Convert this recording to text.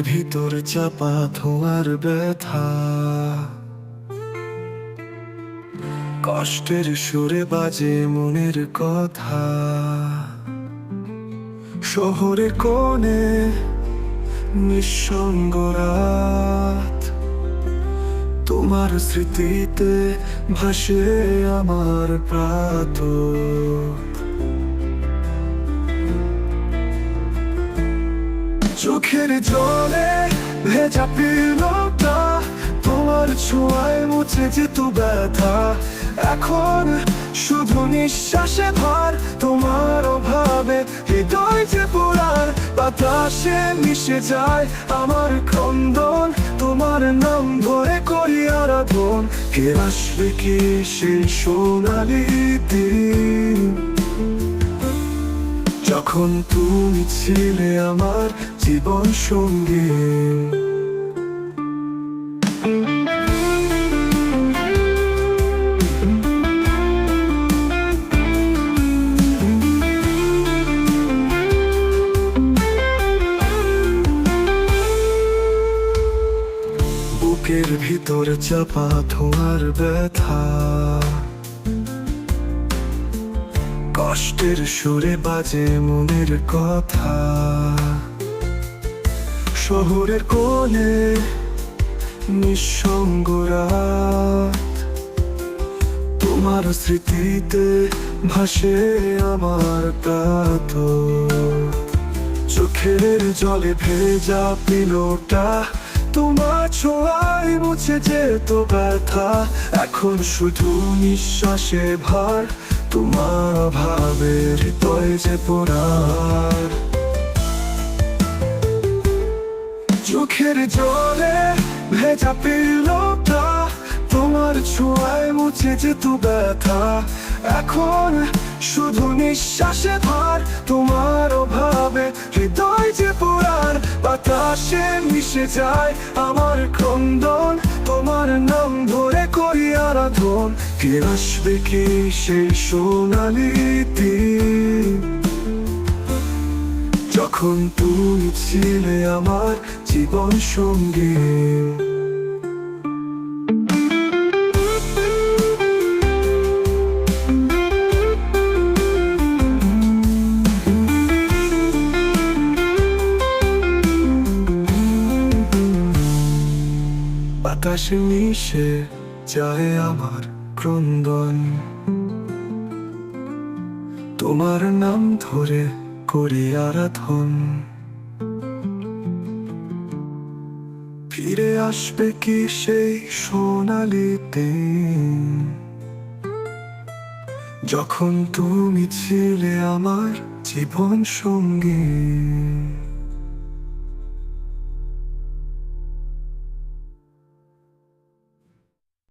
ভিতর চাপা ধোঁয়ার ব্যথা, কষ্টের সুরে বাজে মনের কথা। শহরের কোণে নিঃসঙ্গ রাত, তোমার স্মৃতিতে ভাসে আমার প্রাত। চোখের জলে ভেজা পিলোটা, তোমার ছোঁয়ায় মুছে যেত ব্যথা। এখন শুধু নিঃশ্বাসে ভার, তোমার অভাবে হৃদয় যে পুরার। বাতাসে মিশে যায় আমার ক্রন্দন, তোমার নাম ধরে করি আরাধন। কে আসবে কি সেই সোনালি দিন, যখন তুমি ছিলে আমার জীবন সঙ্গী। বুকের ভিতর চাপা ধোঁয়ার ব্যথা, কষ্টের সুরে বাজে মনের কথা। শহরের কোণে নিঃসঙ্গ রাত, তোমার স্মৃতিতে ভাসে আমার প্রাত। চোখের জলে ভেজা পিলোটা, তোমার ছোঁয়ায় মুছে যেত ব্যথা। এখন শুধু নিঃশ্বাসে ভার, তোমার অভাবে হৃদয় যে পোড়ার। চোখের জলে ভেজা পিলোটা, তোমার ছোঁয়ায় মুছে যেত ব্যথা। এখন শুধু নিঃশ্বাসে ভার, তোমার অভাবে হৃদয় যে পোড়ার। বাতাসে মিশে যায় আমার ক্রন্দন, তোমার নাম ধরে করি আরাধন। কে আসবে কি সেই সোনালি দিন, যখন তুমি ছিলে আমার জীবন সঙ্গী। বাতাসে মিশে যায় আমার ক্রন্দন, তোমার নাম ধরে করি আরাধন। ফিরে আসবে কি সেই সোনালি দিন, যখন তুমি ছিলে আমার জীবন সঙ্গী।